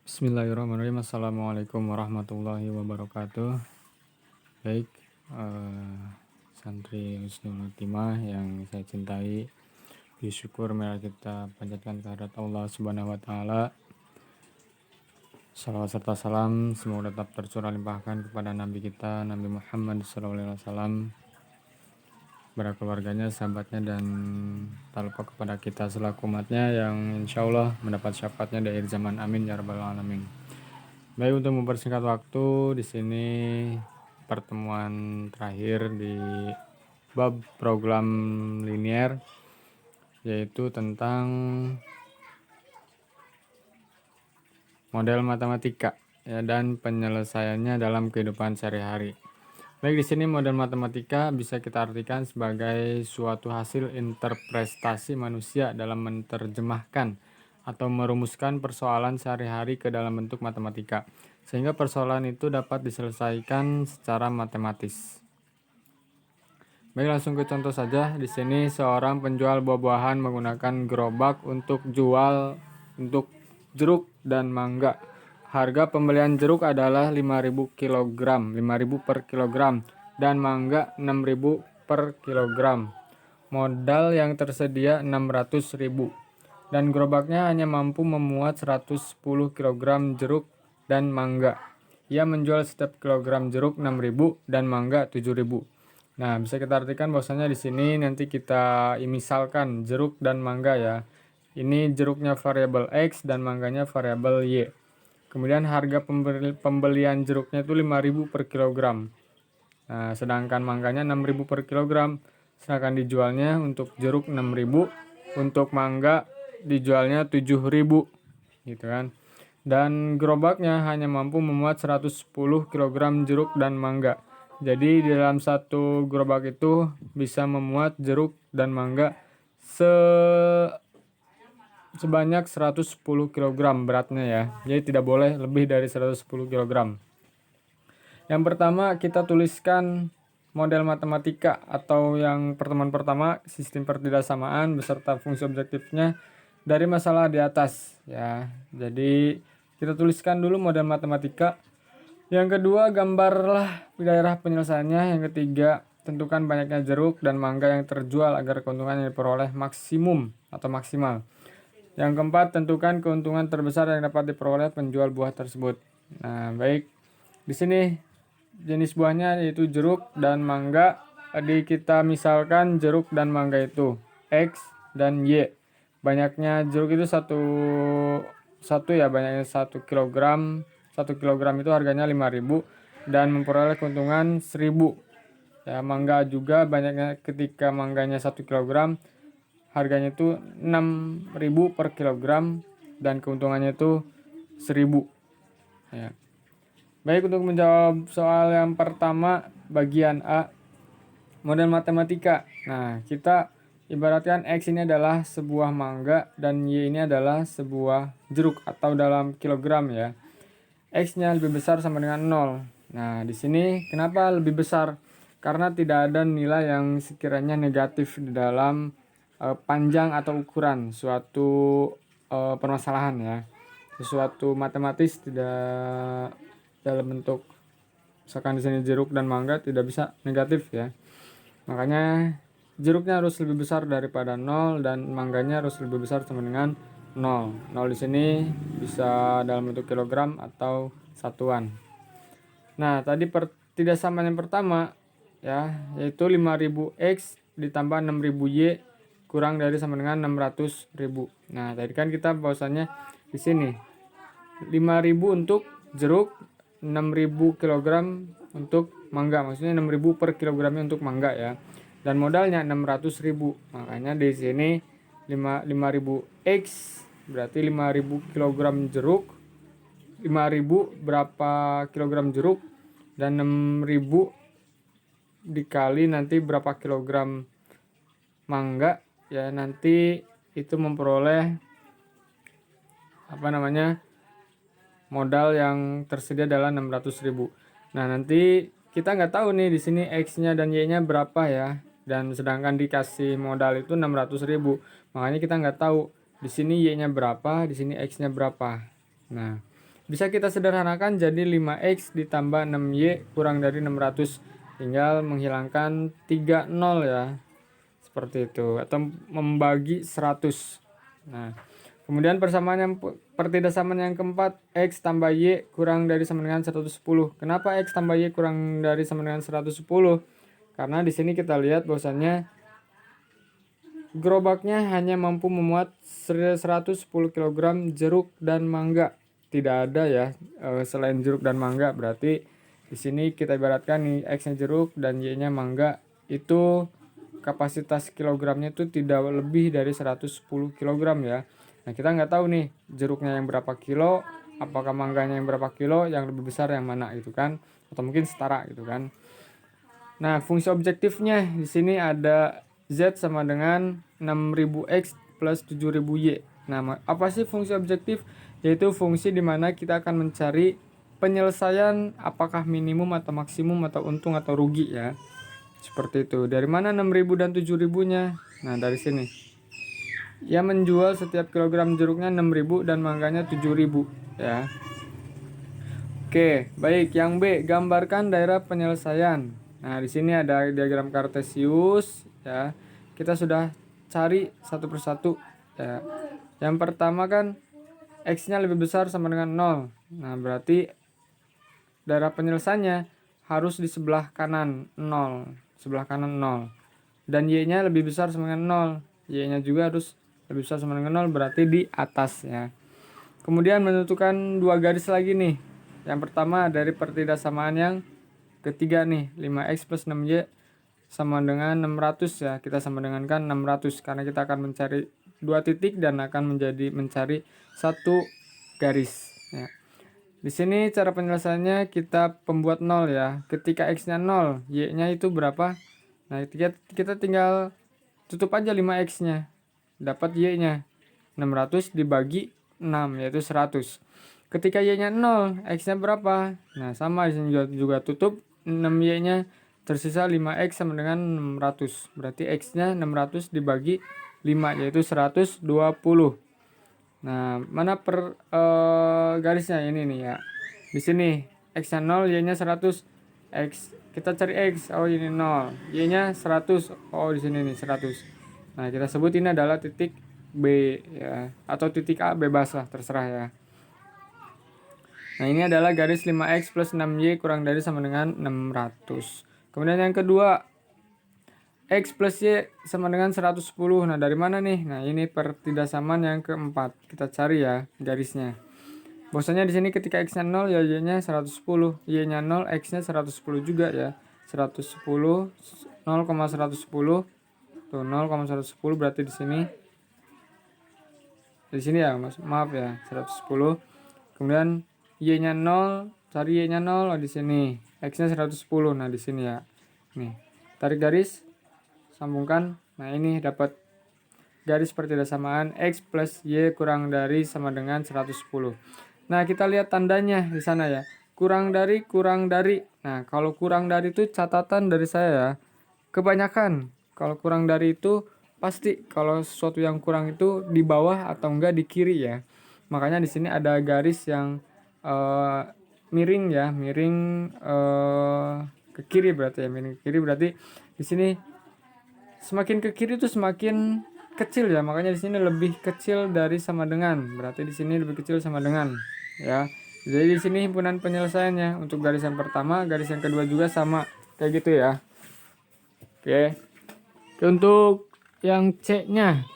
Bismillahirrahmanirrahim. Assalamualaikum warahmatullahi wabarakatuh. Baik, santri Husnul Khotimah yang saya cintai, puji syukur marilah kita panjatkan kehadirat Allah Subhanahu wa taala. Salawat serta salam semoga tetap tercurah limpahkan kepada Nabi kita Nabi Muhammad SAW, kepada keluarganya, sahabatnya, dan tak lupa kepada kita selaku umatnya yang insya Allah mendapat syafaatnya di akhir zaman. Amin ya rabbal alamin. Baik, untuk mempersingkat waktu, di sini pertemuan terakhir di bab program linier, yaitu tentang model matematika ya, dan penyelesaiannya dalam kehidupan sehari-hari. Baik, di sini model matematika bisa kita artikan sebagai suatu hasil interpretasi manusia dalam menerjemahkan atau merumuskan persoalan sehari-hari ke dalam bentuk matematika, sehingga persoalan itu dapat diselesaikan secara matematis. Baik, langsung ke contoh saja. Di sini seorang penjual buah-buahan menggunakan gerobak untuk jual untuk jeruk dan mangga. Harga pembelian jeruk adalah 5.000 kg, 5.000 per kilogram, dan mangga 6.000 per kilogram. Modal yang tersedia 600.000, dan gerobaknya hanya mampu memuat 110 kg jeruk dan mangga. Ia menjual setiap kilogram jeruk 6.000 dan mangga 7.000. Nah, bisa kita artikan bahwasanya di sini nanti kita misalkan jeruk dan mangga ya. Ini jeruknya variabel X dan mangganya variabel Y. Kemudian harga pembelian jeruknya itu 5.000 per kilogram. Nah, sedangkan mangganya 6.000 per kilogram. Sedangkan dijualnya untuk jeruk 6.000, untuk mangga dijualnya 7.000 gitu kan. Dan gerobaknya hanya mampu memuat 110 kg jeruk dan mangga. Jadi di dalam satu gerobak itu bisa memuat jeruk dan mangga sebanyak 110 kg beratnya ya. Jadi tidak boleh lebih dari 110 kg. Yang pertama kita tuliskan model matematika atau yang pertemuan pertama sistem pertidaksamaan beserta fungsi objektifnya dari masalah di atas ya. Jadi kita tuliskan dulu model matematika. Yang kedua, gambarlah daerah penyelesaiannya. Yang ketiga, tentukan banyaknya jeruk dan mangga yang terjual agar keuntungan yang diperoleh maksimum atau maksimal. Yang keempat, tentukan keuntungan terbesar yang dapat diperoleh penjual buah tersebut. Nah, baik. Di sini jenis buahnya yaitu jeruk dan mangga. Tadi kita misalkan jeruk dan mangga itu X dan Y. Banyaknya jeruk itu satu ya, banyaknya 1 kilogram. 1 kilogram itu harganya 5.000 dan memperoleh keuntungan 1.000. Ya, mangga juga banyaknya, ketika mangganya 1 kilogram harganya itu 6.000 per kilogram dan keuntungannya itu 1.000 ya. Baik, untuk menjawab soal yang pertama bagian A, model matematika. Nah, kita ibaratkan X ini adalah sebuah mangga dan Y ini adalah sebuah jeruk atau dalam kilogram ya. X-nya lebih besar sama dengan 0. Nah, di sini kenapa lebih besar? Karena tidak ada nilai yang sekiranya negatif di dalam panjang atau ukuran suatu permasalahan ya. Sesuatu matematis tidak dalam bentuk, misalkan di sini jeruk dan mangga, tidak bisa negatif ya. Makanya jeruknya harus lebih besar daripada 0 dan mangganya harus lebih besar sama dengan 0. 0 di sini bisa dalam bentuk kilogram atau satuan. Nah, tadi pertidaksamaan yang pertama ya, yaitu 5.000 X ditambah 6.000 Y kurang dari sama dengan 600.000. Nah, tadi kan kita bahwasannya di sini 5.000 untuk jeruk, 6.000 kilogram untuk mangga. Maksudnya 6.000 per kilogramnya untuk mangga ya. Dan modalnya 600.000. Makanya di sini 5.000 X berarti 5.000 kilogram jeruk. 5.000 berapa kilogram jeruk dan 6.000 dikali nanti berapa kilogram mangga ya, nanti itu memperoleh modal yang tersedia adalah 600.000. Nah, nanti kita nggak tahu nih di sini X-nya dan Y-nya berapa ya. Dan sedangkan dikasih modal itu 600.000. Makanya kita nggak tahu di sini Y-nya berapa, di sini X-nya berapa. Nah, Bisa kita sederhanakan jadi 5x ditambah 6y kurang dari 600. Tinggal menghilangkan 3 nol ya. Seperti itu. Atau membagi 100. Nah, kemudian persamaan yang pertidasamaan yang keempat, x tambah y kurang dari sama dengan 110. Kenapa x tambah y kurang dari sama dengan 110? Karena di sini kita lihat bahwasannya gerobaknya hanya mampu memuat 110 kg jeruk dan mangga. Tidak ada ya selain jeruk dan mangga. Berarti di sini kita ibaratkan nih x-nya jeruk dan y-nya mangga, itu kapasitas kilogramnya itu tidak lebih dari 110 kg ya. Nah, kita nggak tahu nih jeruknya yang berapa kilo, apakah mangganya yang berapa kilo, yang lebih besar yang mana gitu kan, atau mungkin setara gitu kan. Nah, fungsi objektifnya di sini ada z sama dengan 6000x plus 7000y. Nah, apa sih fungsi objektif? Yaitu fungsi di mana kita akan mencari penyelesaian apakah minimum atau maksimum atau untung atau rugi ya. Seperti itu. Dari mana 6000 dan 7000-nya? Nah, dari sini. Ia menjual setiap kilogram jeruknya 6000 dan mangganya 7000 ya. Oke, baik. Yang B, gambarkan daerah penyelesaian. Nah, di sini ada diagram kartesius ya. Kita sudah cari satu persatu ya. Yang pertama kan x-nya lebih besar sama dengan 0. Nah, berarti daerah penyelesaiannya harus di sebelah kanan 0. Sebelah kanan 0. Dan y-nya lebih besar sama dengan 0. Y-nya juga harus lebih besar sama dengan 0, berarti di atas ya. Kemudian menentukan dua garis lagi nih. Yang pertama dari pertidaksamaan yang ketiga nih, 5x plus 6y sama dengan 600 ya. Kita sama dengan kan 600 karena kita akan mencari dua titik dan akan mencari satu garis ya. Di sini cara penyelesaiannya kita pembuat 0 ya. Ketika x-nya 0, y-nya itu berapa? Nah, kita tinggal tutup aja 5x-nya. Dapat y-nya. 600 dibagi 6 yaitu 100. Ketika y-nya 0, x-nya berapa? Nah, sama di sini juga tutup 6y-nya, tersisa 5x sama dengan 600. Berarti x-nya 600 dibagi 5 yaitu 120. Nah, mana garisnya ini nih ya. Di sini x-nya 0, y-nya 100. X kita cari x, oh ini 0. Y-nya 100. Oh, di sini nih 100. Nah, kita sebut ini adalah titik B ya, atau titik A, bebas lah, terserah ya. Nah, ini adalah garis 5x plus 6y kurang dari sama dengan 600. Kemudian yang kedua, x plus y sama dengan 110. Nah, dari mana nih? Nah, ini pertidaksamaan yang keempat. Kita cari ya garisnya. Bahwasanya di sini ketika x-nya 0 ya y-nya 110. Y-nya 0, x-nya 110 juga ya. 110 0,110. Tuh 0,110 berarti di sini ya, maaf ya, 110. Kemudian y-nya 0, cari y-nya 0 di sini. X-nya 110. Nah, di sini ya. Nih. Tarik garis, sambungkan. Nah, ini dapat garis pertidaksamaan x plus y kurang dari sama dengan 110. Nah, kita lihat tandanya di sana ya. Kurang dari. Nah, kalau kurang dari itu catatan dari saya ya. Kebanyakan kalau kurang dari itu pasti kalau sesuatu yang kurang itu di bawah atau enggak di kiri ya. Makanya di sini ada garis yang miring ya, miring ke kiri berarti ya, miring ke kiri berarti di sini semakin ke kiri itu semakin kecil ya. Makanya di sini lebih kecil dari sama dengan. Berarti di sini lebih kecil sama dengan ya. Jadi di sini himpunan penyelesaiannya untuk garis yang pertama, garis yang kedua juga sama kayak gitu ya. Oke. Untuk yang C-nya,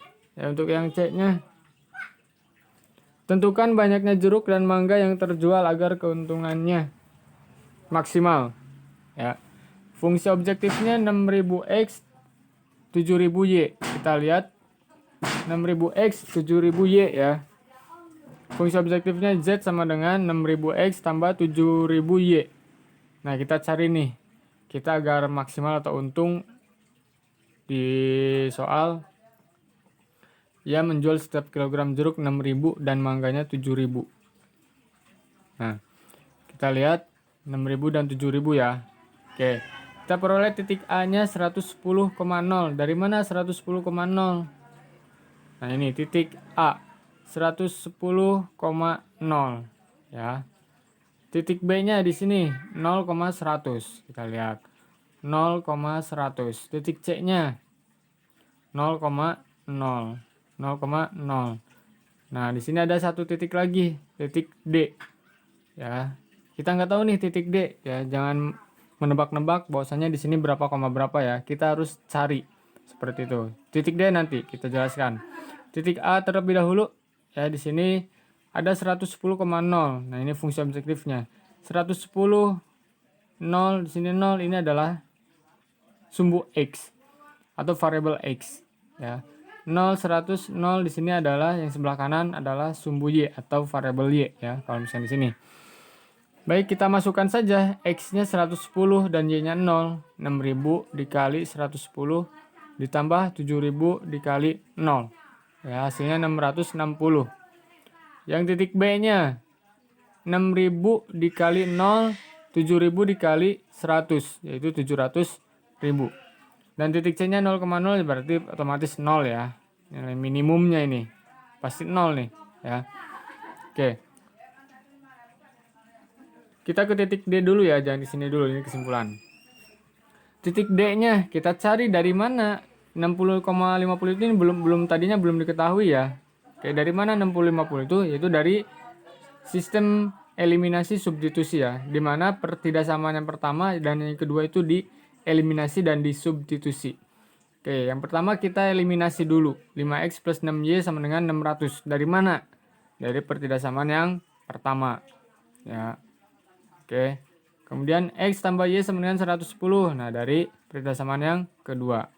tentukan banyaknya jeruk dan mangga yang terjual agar keuntungannya maksimal. Ya. Fungsi objektifnya 6000x 7000y. Kita lihat 6000x 7000y ya. Fungsi objektifnya z sama dengan 6000x tambah 7000y. Nah, kita cari nih. Kita agar maksimal atau untung di soal, ia menjual setiap kilogram jeruk 6000 dan mangganya 7000. Nah, kita lihat 6000 dan 7000 ya. Oke, kita peroleh titik A nya 110,0. Dari mana 110,0? Nah, ini titik A 110,0 ya. Titik B-nya di sini 0,100. Kita lihat 0,100. Titik C-nya 0,0. 0,0. Nah, di sini ada satu titik lagi, titik D. Ya. Kita nggak tahu nih titik D, ya. Jangan menebak-nebak bahwasanya di sini berapa koma berapa ya. Kita harus cari seperti itu. Titik D nanti kita jelaskan. Titik A terlebih dahulu, ya, di sini ada 110,0. Nah, ini fungsi objektifnya. 110, 0, di sini 0, ini adalah sumbu X atau variabel X, ya. 0, 100, 0 di sini adalah yang sebelah kanan adalah sumbu Y atau variabel Y, ya, kalau misalnya di sini. Baik, kita masukkan saja X-nya 110 dan Y-nya 0. 6000 dikali 110 ditambah 7000 dikali 0. Ya, hasilnya 660. Yang titik B-nya 6000 dikali 0, 7000 dikali 100, yaitu 700.000. Dan titik C-nya 0,0 berarti otomatis 0 ya. Nilai minimumnya ini pasti 0 nih, ya. Oke. Kita ke titik D dulu ya, jangan di sini dulu, ini kesimpulan. Titik D-nya kita cari dari mana? 60,50 itu belum tadinya belum diketahui ya. Oke, dari mana 60,50 itu? Yaitu dari sistem eliminasi substitusi ya, dimana pertidaksamaan yang pertama dan yang kedua itu dieliminasi dan disubstitusi. Oke, yang pertama kita eliminasi dulu. 5x plus 6y sama dengan 600. Dari mana? Dari pertidaksamaan yang pertama. Ya. Oke. Kemudian x tambah y sama dengan 110. Nah, dari pertidaksamaan yang kedua.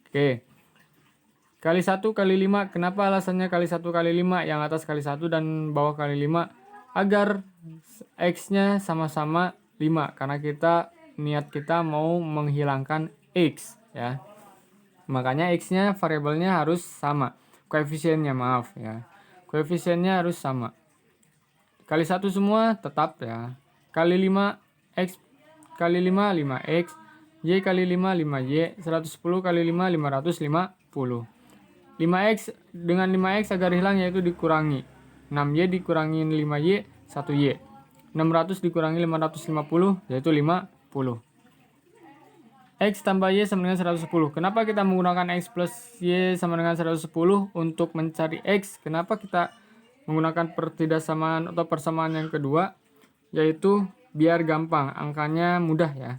Oke. Kali 1 kali 5. Kenapa alasannya kali 1 kali 5? Yang atas kali 1 dan bawah kali 5. Agar x-nya sama-sama 5. Karena niat kita mau menghilangkan x, ya. Makanya x-nya variabelnya harus sama. Koefisiennya, maaf ya. Koefisiennya harus sama. Kali 1 semua tetap ya. Kali 5 x kali 5 5x, y kali 5 5y, 110 kali 5 550. 5x dengan 5x agar hilang yaitu dikurangi. 6y dikurangi 5y 1y. 600 dikurangi 550 yaitu 50. X tambah Y sama dengan 110. Kenapa kita menggunakan X plus Y sama dengan 110 untuk mencari X? Kenapa kita menggunakan pertidaksamaan atau persamaan yang kedua? Yaitu biar gampang, angkanya mudah ya.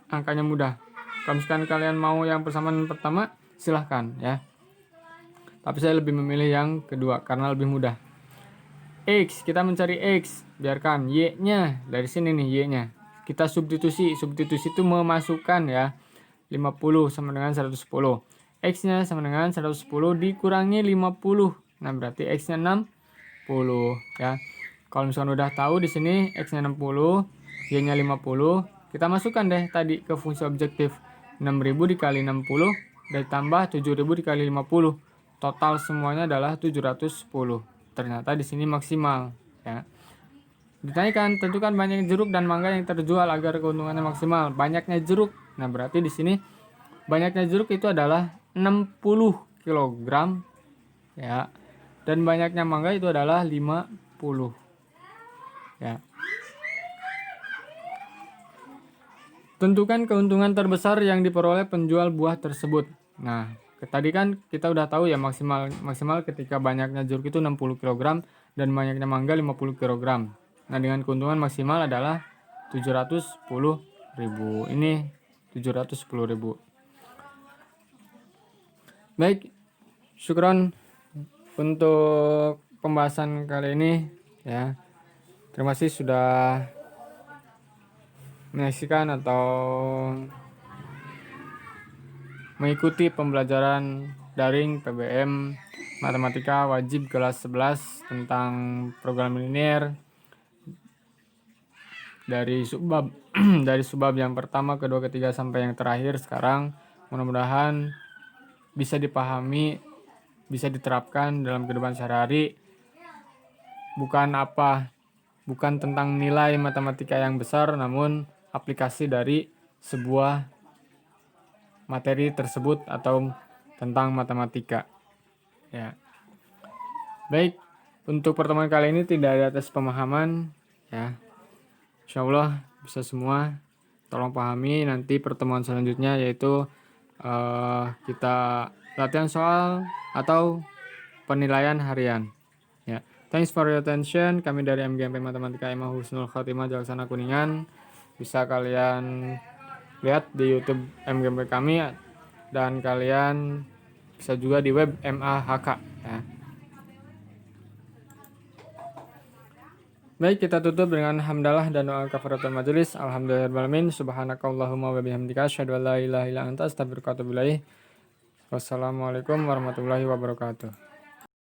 Angkanya mudah. Kalau misalkan kalian mau yang persamaan pertama, silahkan ya. Tapi saya lebih memilih yang kedua karena lebih mudah. X, kita mencari X. Biarkan Y-nya, dari sini nih Y-nya. Kita substitusi itu memasukkan ya. 50 sama dengan 110. X-nya sama dengan 110 dikurangi 50. Nah, berarti X-nya 60 ya. Kalau misalkan udah tahu di sini X-nya 60, Y-nya 50, kita masukkan deh tadi ke fungsi objektif. 6000 dikali 60 ditambah 7000 dikali 50. Total semuanya adalah 710. Ternyata di sini maksimal ya. Ditanyakan, tentukan banyak jeruk dan mangga yang terjual agar keuntungannya maksimal. Banyaknya jeruk. Nah, berarti di sini banyaknya jeruk itu adalah 60 kg ya. Dan banyaknya mangga itu adalah 50 ya. Tentukan keuntungan terbesar yang diperoleh penjual buah tersebut. Nah, tadi kan kita udah tahu ya maksimal ketika banyaknya jeruk itu 60 kg dan banyaknya mangga 50 kg. Nah, dengan keuntungan maksimal adalah 710.000. Ini 710.000. Baik, syukron untuk pembahasan kali ini ya. Terima kasih sudah menyaksikan atau mengikuti pembelajaran daring PBM Matematika Wajib kelas 11 tentang program linear dari subbab dari subbab yang pertama, kedua, ketiga sampai yang terakhir sekarang. Mudah-mudahan bisa dipahami, bisa diterapkan dalam kehidupan sehari-hari. Bukan tentang nilai matematika yang besar, namun aplikasi dari sebuah materi tersebut atau tentang matematika. Ya. Baik, untuk pertemuan kali ini tidak ada tes pemahaman. ya. Insya Allah bisa semua. Tolong pahami nanti pertemuan selanjutnya yaitu kita latihan soal atau penilaian harian. Ya. Thanks for your attention. Kami dari MGMP Matematika IMA Husnul Khotimah Jalaksana Kuningan. Bisa kalian lihat di YouTube MGMP kami dan kalian bisa juga di web MAHK ya. Baik, kita tutup dengan hamdalah dan doa kafaratul majelis. Alhamdulillahirabbil alamin. Subhanakallahumma wa bihamdika asyhadu an la ilaha illa anta astaghfiruka wa atubu ilaik. Wassalamualaikum warahmatullahi wabarakatuh.